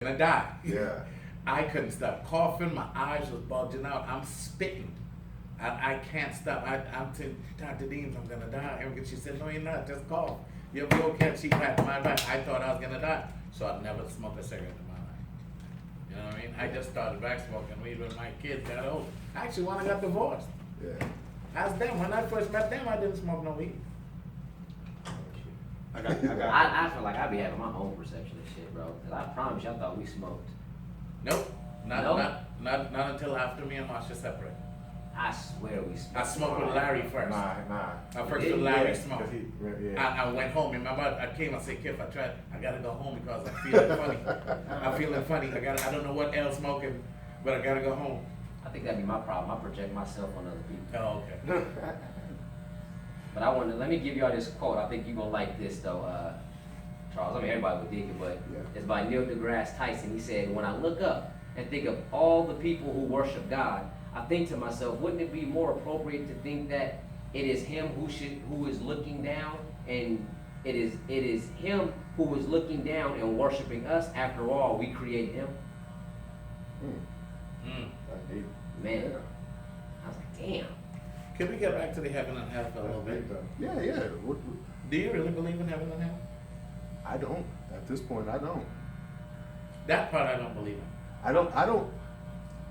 gonna die. Yeah. I couldn't stop coughing. My eyes was bulging out. I'm spitting. I can't stop. I'm telling Dr. Deems, I'm gonna die. And she said, no, you're not. Just cough. You'll be okay. She patted my back. I thought I was gonna die. So I'd never smoked a cigarette in my life. You know what I mean? I just started back smoking weed when my kids got old. Actually, when I got divorced. Yeah. As them, when I first met them, I didn't smoke no weed. I feel like I be having my own perception of shit, bro. Cause I promise you, I thought we smoked. Nope. Nope. Not until after me and Marsha separated. I swear we smoked. I smoked with Larry first. Nah. I first Yeah, with Larry yeah, smoked. 'cause yeah. I went home. Remember, I came. I said, "Kif, I gotta go home because I'm feeling funny. I'm feeling funny. I don't know what else smoking, but I gotta go home." I think that'd be my problem. I project myself on other people. Oh, okay. But let me give y'all this quote. I think you're gonna like this though, Charles. I mean, everybody would dig it, but Yeah. it's by Neil deGrasse Tyson. He said, "When I look up and think of all the people who worship God, I think to myself, wouldn't it be more appropriate to think that it is Him who is looking down, and it is Him who is looking down and worshiping us? After all, we created Him." That's deep. Man, Yeah. I was like, damn. Can we get back to the heaven and hell for a little bit? Yeah, yeah. Do you really believe in heaven and hell? I don't. At this point, I don't. That part I don't believe in. I don't.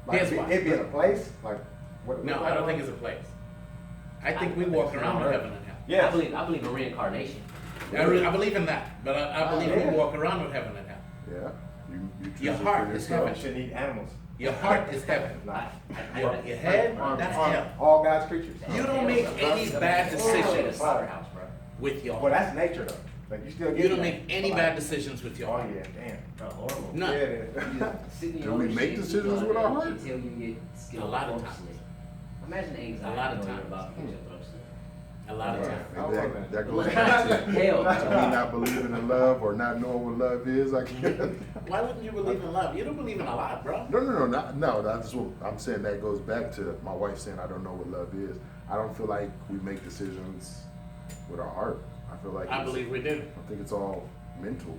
Like, Here's why. it be in a place? Like, what? No, I don't think it's a place. I think we walk around with heaven and hell. Yeah. I believe in reincarnation. I believe in that, but I believe yeah. we walk around with heaven and hell. Yeah. You choose Your it heart for is yourself. heaven. Shouldn't eat animals. Your heart is heaven. Nah. Your head, that's hell. All God's creatures. You don't make any bad decisions Slaughterhouse, bro. with your Well, heart. that's nature though. Like you still get. You don't make any bad decisions with your Oh heart. yeah, damn. Bro, horrible. None. Yeah, it is. Do we make decisions with our heart? Until you get skilled A lot of closely. times. Imagine the anxiety. A lot of knowing times. about the future, but I'm saying. A lot of Right. times. Maybe that goes back to Hell, me not believing in love or not knowing what love is. I can't. Why wouldn't you believe in love? You don't believe in a lot, bro. No. That's what I'm saying. That goes back to my wife saying I don't know what love is. I don't feel like we make decisions with our heart. I feel like I believe we do. I think it's all mental.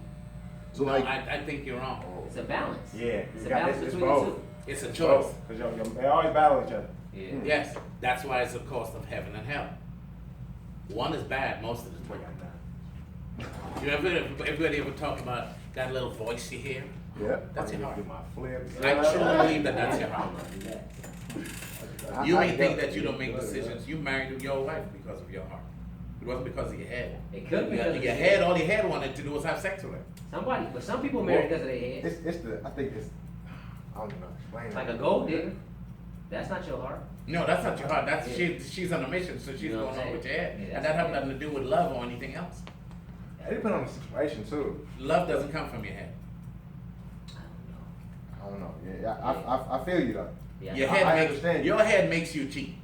So No, like, I think you're wrong. It's a balance. Yeah, It's you a got balance this. It's between the both. two. It's a It's choice. both. Because they always battle each other. Yeah. Yes, that's why it's a cost of heaven and hell. One is bad most of the time. You everybody ever talk about that little voice you hear? yeah. That's your Do heart. my flips. I truly believe that that's your heart. Do that. You may think that you don't make decisions. You married your wife because of your heart. It wasn't because of your head. It could be because of Your head, all your head wanted to do was have sex with her. somebody, but some people marry because of their head. I think it's, I don't even know. Explain Like it. a gold digger. That's not your heart. No, that's not your heart. That's Yeah. she's on a mission, so she's You know what going I'm on with your saying? head. Yeah, And that's that have it. nothing to do with love or anything else. It depends on the situation too. Love doesn't come from your head. I don't know. I don't know. Yeah, I feel you though. Yeah. Your I head makes understand. your head makes you cheat.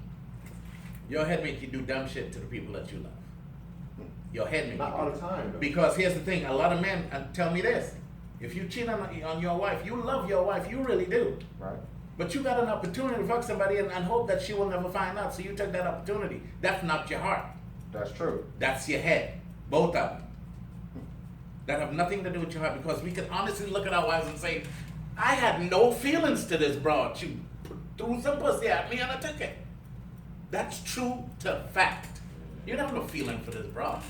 Your head makes you do dumb shit to the people that you love. Your head makes Not you all do the it. time though. Because here's the thing, a lot of men tell me this. If you cheat on your wife, you love your wife, you really do. Right. But you got an opportunity to fuck somebody and hope that she will never find out, so you took that opportunity. That's not your heart. That's true. That's your head. Both of them. That have nothing to do with your heart, because we can honestly look at our wives and say, I had no feelings to this broad. She threw some pussy at me and I took it. That's true to fact. You don't have no feeling for this broad.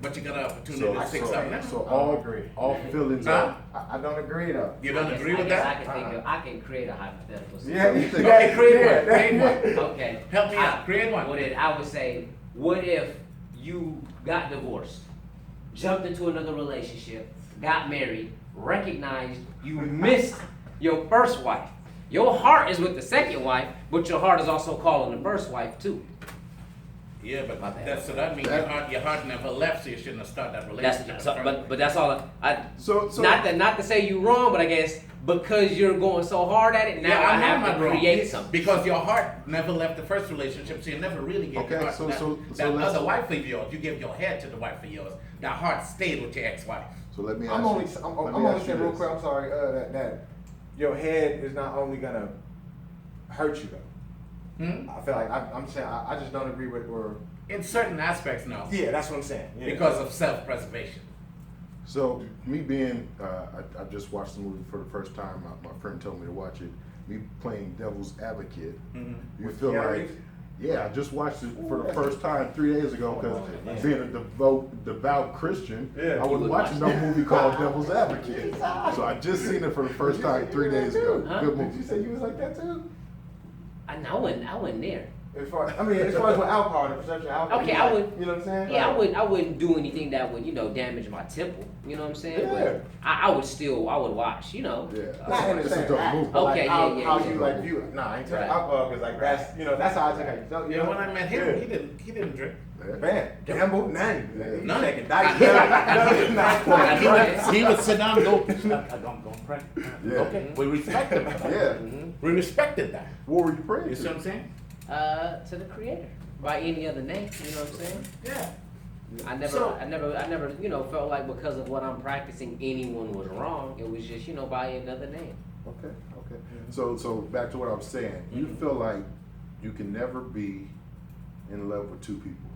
But you got an opportunity to fix something else. So I don't agree. all feelings Huh? are. I don't agree though. You don't I guess- agree I with guess that? I can create a hypothetical. Yeah, situation. you think- Okay, create one. Yeah. Create one. Okay. Help me out. Create one. Well, then I would say, what if you got divorced, jumped into another relationship, got married, recognized you missed your first wife. Your heart is with the second wife, but your heart is also calling the first wife too. Yeah, but My bad. that means your heart never left, so you shouldn't have started that relationship. That's so, but that's all. So Not to say you wrong, but I guess because you're going so hard at it, now Yeah, I know have I'm to not wrong. create something. Because your heart never left the first relationship, so you never really gave Okay, your heart so- to that, so that let's- other wife of yours. You gave your head to the wife of yours. That heart stayed with your ex-wife. So let me ask I'm you. only let I'm me only ask you saying real this. quick. I'm sorry. That your head is not only gonna hurt you though. I feel like I'm saying I just don't agree with or In certain aspects, no. yeah, that's what I'm saying. Yeah. Because of self-preservation. So me being, I just watched the movie for the first time. My friend told me to watch it. Me playing devil's advocate. Mhm. You With feel Keanu like, Reeves? yeah, I just watched it for the first time 3 days ago because being a devout Christian, Yeah. I wasn't watching no movie called Devil's Advocate. So I just seen it for the first time 3 days ago. Huh? Good Did you movie. say you was like that too? I wasn't there. As far as with alcohol, the perception of alcohol. Okay, I would- You know what I'm saying? Yeah, Like, I wouldn't do anything that would, damage my temple. You know what I'm saying? Yeah. But I would watch, Yeah. Not in the It's a same dope act, movie. but like Okay, how, yeah, how yeah. you like view it. Nah, I ain't taking Right. alcohol because like that's how I took it. So, Yeah, when I met him, yeah. he didn't drink. Yeah. Man, gamble, none. Yeah. He None. taking dice. Nah. He would sit down and go, I'm going to pray. Yeah. Okay, we respect him. Yeah. We respected that. What were you praying You see what to? I'm saying? To the Creator by any other name. You know what I'm saying? Yeah. I never, So- I never, felt like because of what I'm practicing, anyone was wrong. It was just, by another name. Okay, okay. So back to what I was saying. You feel like you can never be in love with two people.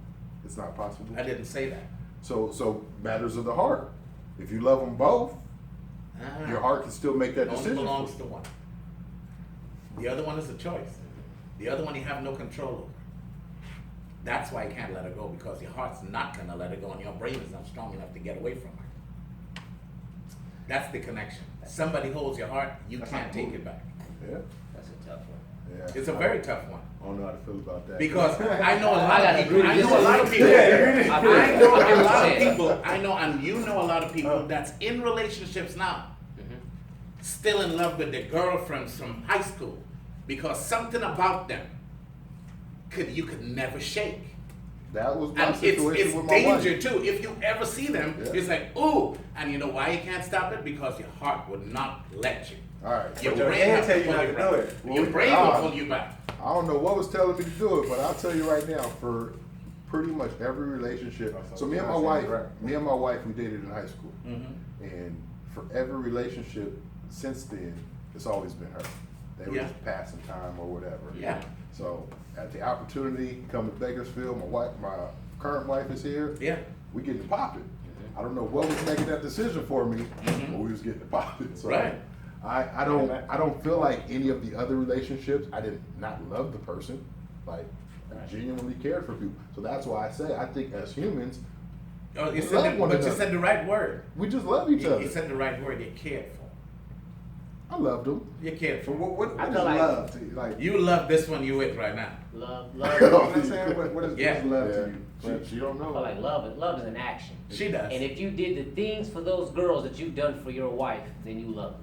It's not possible. I didn't say that. So matters of the heart. If you love them both, your heart can still make that It only decision. belongs to one. The other one is a choice. The other one you have no control over. That's why you can't let her go, because your heart's not gonna let her go and your brain is not strong enough to get away from her. That's the connection. Somebody holds your heart, you That's can't not take cool. it back. Yeah, That's a tough one. yeah. It's a very tough one. I don't know how to feel about that. Because I know a I lot gotta of people. agree I to know a lot of people. disagree. I know a lot of 100%. people. I know, and you know a lot of people that's in relationships now, still in love with their girlfriends from high school, because something about them you could never shake. that was my And situation it's with my danger wife. too. If you ever see them, Yeah. it's like, ooh, and you know why you can't stop it? Because your heart would not let you. All right. Your But your brain hand has tell to you pull not you to back. do it. Your brain will pull you back. I don't know what was telling me to do it, but I'll tell you right now, for pretty much every relationship. So me and my wife, we dated in high school, and for every relationship since then, it's always been her. They were Yeah. just passing time or whatever. Yeah. So at the opportunity, come to Bakersfield, my current wife is here. Yeah. We getting to popping. I don't know what was making that decision for me, but we was getting to popping. So Right. I don't feel like any of the other relationships, I did not love the person. Like, I genuinely cared for people. So that's why I say, I think as humans, Oh, We love one but you another. said the right word. we just love each You other. said the right word. You cared for. I loved them. You cared So for. what I is feel like- love to you? Like, You love this one you with right now. Love, you know what I'm saying? What is Yeah. love Yeah. to you? She don't I feel know. like love is an action. She does. And if you did the things for those girls that you've done for your wife, then you love them.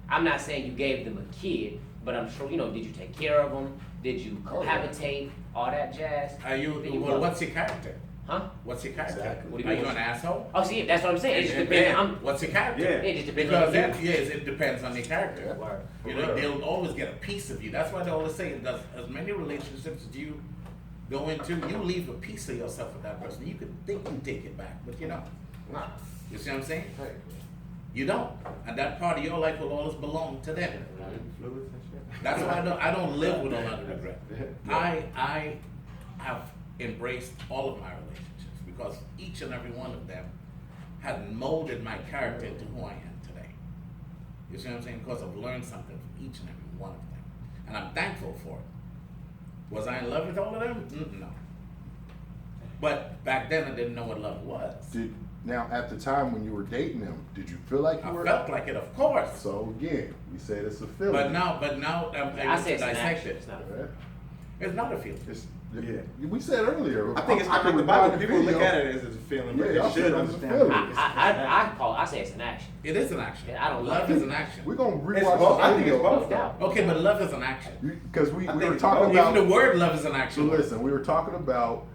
I'm not saying you gave them a kid, but I'm sure, did you take care of them? Did you Oh, yeah. cohabitate? All that jazz? Are you? Then Well, love what's your character? Huh? What's your character? Exactly. What do you Are mean? you an asshole? Oh, see, that's what I'm saying. It just It depends. depends. What's your character? Yeah. It just depends Because on you. it depends on your character. Yeah. Word. You know, they'll always get a piece of you. That's why they always say, as many relationships as you go into, you leave a piece of yourself with that person. You could think you take it back, but you don't. Nah. You see what I'm saying? Hey, You don't. And that part of your life will always belong to them. fluids and shit. That's why I don't live with a lot of regret. I have embraced all of my relationships because each and every one of them had molded my character into who I am today. You see what I'm saying? Because I've learned something from each and every one of them. And I'm thankful for it. Was I in love with all of them? No. But back then I didn't know what love was. Now, at the time when you were dating them, did you feel like you I were? felt like it, of course. So again, we said it's a feeling. But now I'm I able say to it's an dissect action. it. It's not a Yeah. It's not a feeling. It's, Yeah. We said earlier. I think it's can like the rewind Bible. the People look video. at it as a feeling, but Yeah, they y'all should said it was a understand. feeling. I say it's an action. It is an action. I don't love like is it. an action. We're gonna It's rewatch both. the I think video. it's both. No doubt. Okay, but love is an action. Because we I were think it's talking both. about. Even the word love is an So action. listen, we were talking about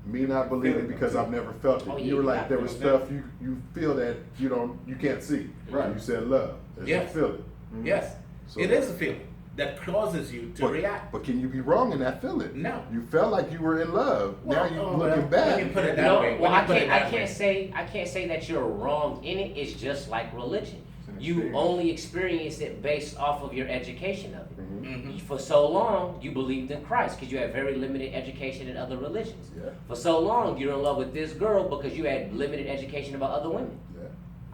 me not believing Feeling because them. I've never felt it. Oh, You yeah, were you like got there was feeling stuff you feel that you can't see. Right. You said love. It's Yes. a feeling. Yes, So- it is a feeling that causes you to react. But can you be wrong in that feeling? No. You felt like you were in love. Well, now you oh, looking well, back. when you put it that No, way. well, when you put it that way. I can't say that you're wrong in it. It's just like religion. You experience. only experienced it based off of your education of it. Mhm. For so long, you believed in Christ because you had very limited education in other religions. Yeah. For so long, you're in love with this girl because you had limited education about other women. Yeah.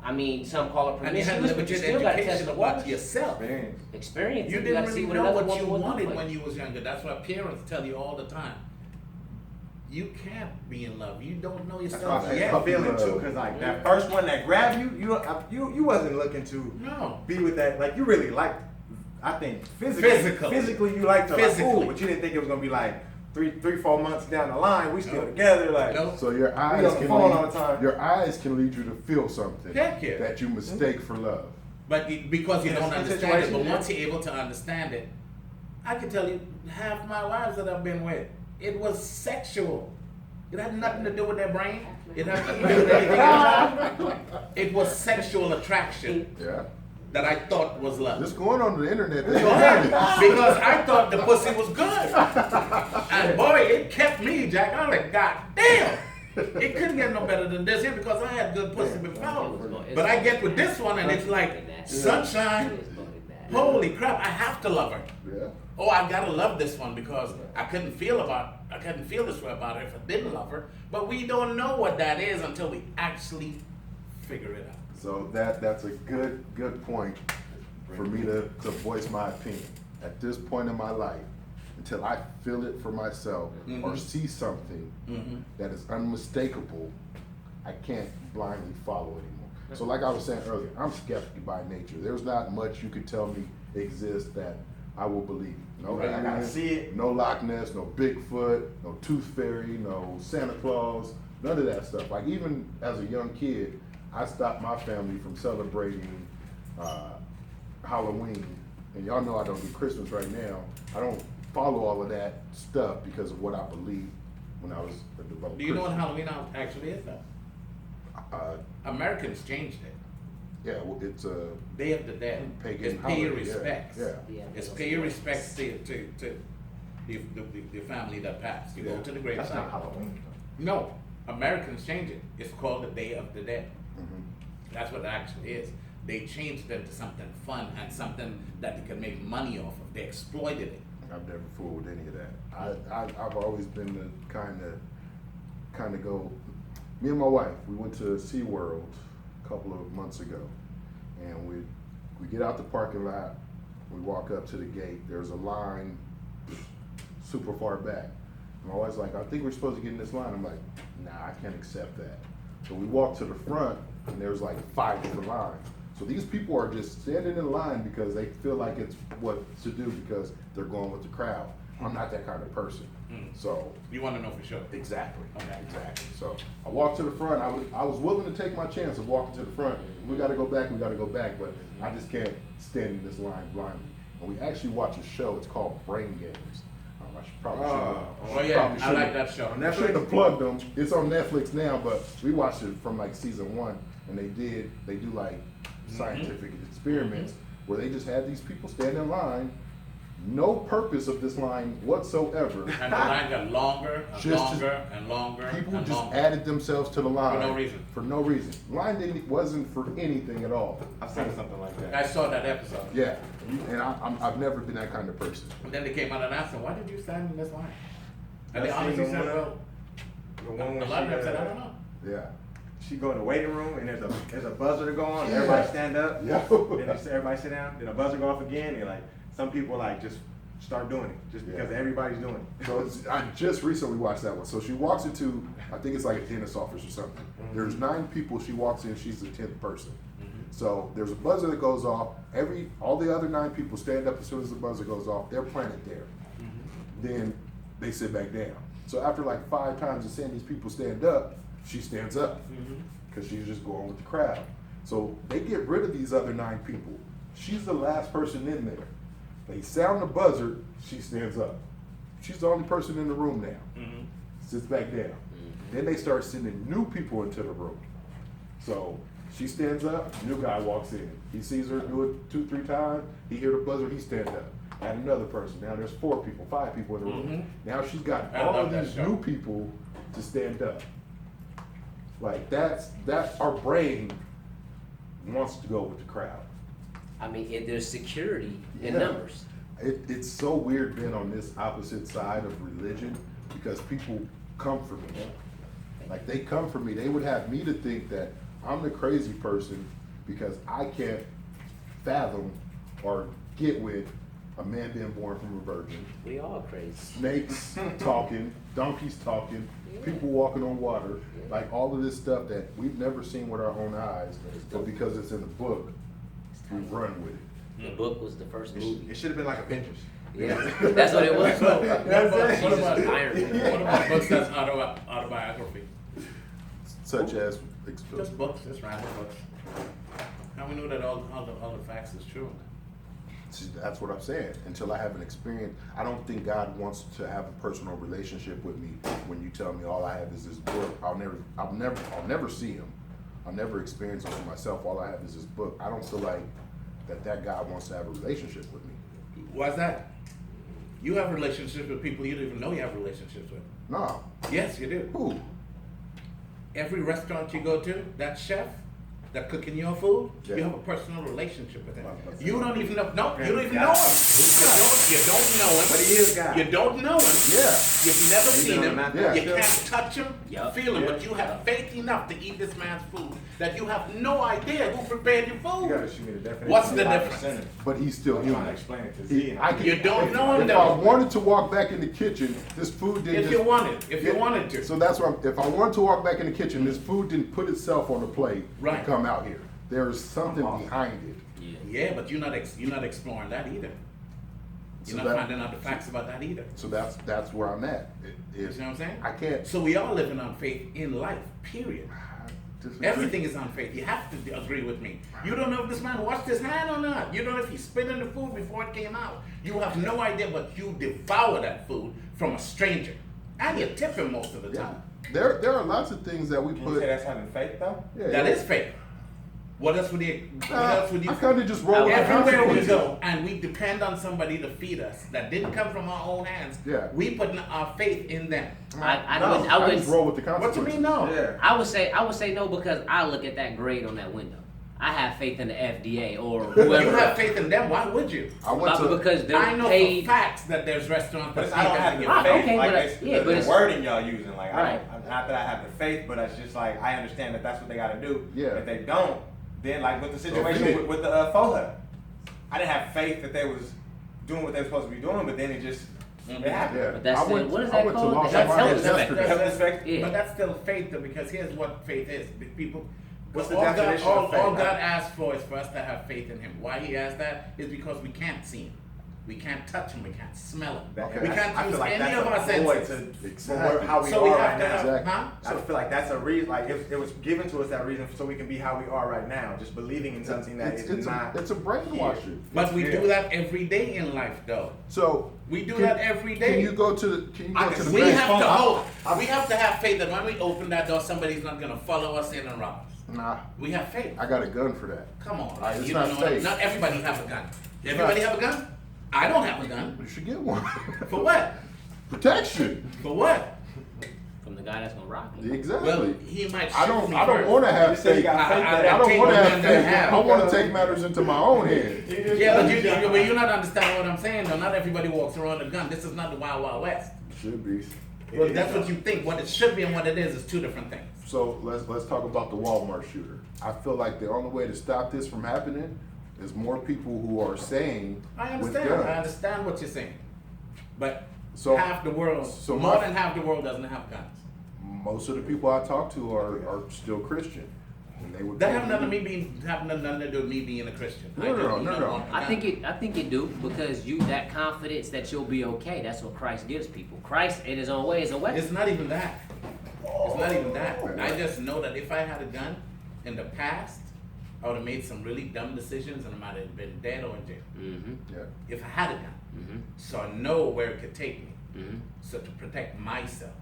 I mean, some call it And you had promiscuous, but you limited still got to test education the about waters. yourself. Experience. Experience. You it. didn't gotta see really what know another what you woman would do wanted for when you. you was younger. That's why parents tell you all the time. You can't be in love. You don't know That's yourself why I say yet. I'm feeling too, cause like that first one that grabbed you, you wasn't looking to No. be with that. Like you really liked, I think physically you liked her, like, Physically. ooh, but you didn't think it was gonna be like 3-4 months down the line. We still together, like. No. So your eyes on the can phone lead, all the time. your eyes can lead you to feel something Heck yeah. that you mistake for love. But because you In don't some understand it, but situations, once you're able to understand it, I can tell you half my wives that I've been with, it was sexual. It had nothing to do with their brain. It had nothing to do with anything else. It was sexual attraction Yeah. that I thought was love. Just going on the internet, they don't have it. Because I thought the pussy was good. And boy, it kept me, Jack. I was like, God damn. It couldn't get no better than this here because I had good pussy before. But I get with this one and it's like sunshine. Holy crap, I have to love her. Yeah. Oh, I gotta love this one because I couldn't feel this way about her if I didn't love her. But we don't know what that is until we actually figure it out. So that's a good point for me to voice my opinion. At this point in my life, until I feel it for myself or see something that is unmistakable, I can't blindly follow anymore. So like I was saying earlier, I'm skeptical by nature. There's not much you could tell me exists that I will believe. No Right, I gotta aliens, see it. no Loch Ness, no Bigfoot, no Tooth Fairy, no Santa Claus, none of that stuff. Like even as a young kid, I stopped my family from celebrating Halloween. And y'all know I don't do Christmas right now. I don't follow all of that stuff because of what I believed when I was a devout Do you know what Christian. Halloween actually is though? Americans changed it. Yeah, well, it's a Day of the Dead. pagan It's pay your holiday, yeah, respects. yeah. It's pay your respects to the family that passed. You go Yeah. to the That's gravesite. not Halloween. No, Americans change it. It's called the Day of the Dead. Mhm. That's what it actually is. They changed it to something fun and something that they could make money off of. They exploited it. I've never fooled with any of that. I've always been the kind of go. Me and my wife, we went to SeaWorld a couple of months ago, and we get out the parking lot. We walk up to the gate. There's a line super far back. My wife's like, I think we're supposed to get in this line. I'm like, nah, I can't accept that. So we walk to the front, and there's like 5 different lines. So these people are just standing in line because they feel like it's what to do because they're going with the crowd. I'm not that kind of person. So You want to know for sure. exactly, Okay. exactly. So I walked to the front. I was willing to take my chance of walking to the front. We got to go back. But I just can't stand in this line blindly. And we actually watch a show. It's called Brain Games. I should probably Oh yeah, I like that show. On I shouldn't have Netflix. plugged them. It's on Netflix now, but we watched it from like season 1, and they do like scientific experiments where they just had these people stand in line, no purpose of this line whatsoever. And the line got longer and Just longer and longer People and just longer. added themselves to the line For no reason. For no reason. Line wasn't for anything at all. I've seen something like that. I saw that episode. Yeah, and I've never been that kind of person. And then they came out and asked them, why did you stand in this line? And they That's honestly the said, one- well, The one a when lot of them she, said, I don't know. Yeah. she go in the waiting room and there's a buzzer to go on. And everybody stand up. Yeah. Then everybody sit down. Then a buzzer go off again. And like some people like just start doing it just because Yeah. everybody's doing it. So I just recently watched that one. So she walks into, I think it's like a dentist office or something. There's 9 people. She walks in. She's the 10th person. So there's a buzzer that goes off. All the other 9 people stand up as soon as the buzzer goes off. They're planted there. Then they sit back down. So after like 5 times of seeing these people stand up, she stands up because she's just going with the crowd. So they get rid of these other 9 people. She's the last person in there. They sound the buzzer, she stands up. She's the only person in the room now. Sits back down. Then they start sending new people into the room. So she stands up, new guy walks in. He sees her do it 2-3 times. He hear the buzzer, he stands up. Add another person. Now there's 4 people, 5 people in the room. Now she's got I all love of that these show. new people to stand up. Like that's our brain wants to go with the crowd. I mean, there's security in Yeah. numbers. It's so weird being on this opposite side of religion because people come for me. Like they come for me. They would have me to think that I'm the crazy person because I can't fathom or get with a man being born from a virgin. We all crazy. Snakes talking, donkeys talking, people walking on water, like all of this stuff that we've never seen with our own eyes, but because it's in the book, we run with it. The book was the first movie. It should have been like Avengers. Yeah, that's what it was. What about Jesus, Iron Man. what about books that's autobiography? Such as, Just books, just random books. How we know that all the facts is true? see, that's what I'm saying. Until I have an experience, I don't think God wants to have a personal relationship with me. When you tell me all I have is this book, I'll never see him. I'll never experience him for myself. All I have is this book. I don't feel like that God wants to have a relationship with me. Why's that? You have relationships with people you don't even know you have relationships with. No. Yes, you do. Who? Every restaurant you go to, that chef that cooking your food, Yeah. you have a personal relationship with him. That's You don't even know. No, Okay. you don't even God. know him. You don't know him. But he is God. You don't know him. Yeah. You've never You seen know him. him, not Yeah. You that can't touch him, Yup. feel him, Yeah. but you have faith enough to eat this man's food that you have no idea who prepared your You gotta food. shoot me the definition. What's of the 5%. difference? But he's still I'm trying to human. explain it to Z. and I You don't know him If though. I wanted to walk back in the kitchen, this food didn't If just. you wanted to. So that's what if I wanted to walk back in the kitchen, this food didn't put itself on the plate Right. and come out here. There is something behind it. Yeah, but you're not exploring that either. So You're not that- finding out the facts about that either. So that's where I'm at. You see what I'm saying? I can't. So we are living on faith in life, period. disagree. Everything is on faith. You have to agree with me. You don't know if this man washed his hand or not. You don't know if he spit in the food before it came out. You have no idea, but you devour that food from a stranger. And you tip him most of the Yeah. time. There are lots of things that we Can you put. say that's having faith though? Yeah, That yeah. is faith. What else would you? What else would you? I kind of just roll with the Everywhere we consequences. go, and we depend on somebody to feed us that didn't come from our own hands. Yeah. We put our faith in them. I No, wouldn't. I just wouldn't. roll with the What consequences. you mean no? Yeah. I would say no because I look at that grade on that window. I have faith in the FDA or You whoever. have faith in them. Why would you? I went to. because they're I know paid. for facts that there's restaurants But that I don't have the give Right, faith. okay, like but it's, yeah, the, but it's- wording y'all using. Like Right. not that I have the faith, but it's just like I understand that that's what they got to do. Yeah. If they don't, then like with the situation Okay. with the FOHA, I didn't have faith that they was doing what they were supposed to be doing, but then it just it happened. Yeah. But that's I the- went, what is I that went called? to Los That's Angeles self-respect. yesterday. Self-respect. Yeah. But that's still faith though, because here's what faith is. People, What's the all God, definition of all faith? God asks for is for us to have faith in Him. Why He asks that is because we can't see Him. We can't touch Him. We can't smell Him. Okay. We can't I use feel like any that's of a our void senses. to Exactly. how we So we are have right to now. have, Exactly. huh? I feel like that's a reason. Like it was given to us that reason so we can be how we are right now, just believing in something that is It's not. a brainwashing. But we Yeah. do that every day in life, though. So We do can- that every day. Can you go to the? Can you I go can to the? We Right. have to I'm- hope. We have to have faith that when we open that door, somebody's not going to follow us in and rob us. Nah, We have faith. I got a gun for that. Come on, It's you not don't know. faith. Not everybody have a gun. Everybody have a gun? I don't have a gun. You should get one. For what? Protection. For what? From the guy that's gonna rock me. Exactly. Well, he might shoot I don't. me I don't first. want to have You said you faith. got faith that I don't take want to what have man doesn't faith. have. I want to take matters into my own hands. Yeah, but you're not understanding what I'm saying, though. Not everybody walks around with a gun. This is not the Wild Wild West. Should be. Well, that's what you think. What it should be and what it is two different things. So let's talk about the Walmart shooter. I feel like the only way to stop this from happening is more people who are saying I with understand. guns. I understand what you're saying. But So- half the world, so more my- than half the world doesn't have guns. Most of the people I talk to are still Christian, and they would. That have nothing to do with me being a Christian. No, no. I think it do because that confidence that you'll be okay. That's what Christ gives people. Christ in His own way is a weapon. It's not even that. It's not even that. I just know that if I had a gun in the past, I would have made some really dumb decisions and I might have been dead or in jail. Mm-hmm. Yeah. If I had a gun. Mm-hmm. So I know where it could take me. Mm-hmm. So to protect myself,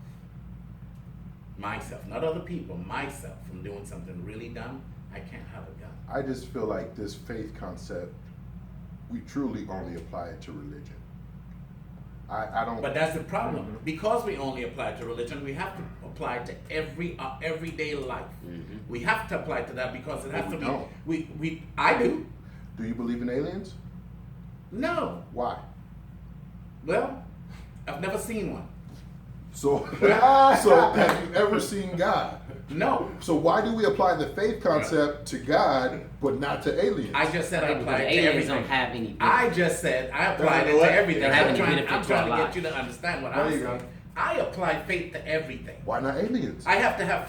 not other people, myself from doing something really dumb, I can't have a gun. I just feel like this faith concept, we truly only apply it to religion. I don't. But that's the problem. Because we only apply it to religion, we have to apply it to everyday life. Mm-hmm. We have to apply it to that because it has We to be. don't. I do. Do you believe in in aliens? No. Why? Well, I've never seen one. So, so have you ever seen God? No. So why do we apply the faith concept to God but not to aliens? I just said I Because applied it to aliens everything. don't have any benefit. I just said I applied You it know to what? everything. They have any I'm benefit trying to to our get lives. you to understand what There I'm you saying. go. I apply faith to everything. Why not aliens? I have to have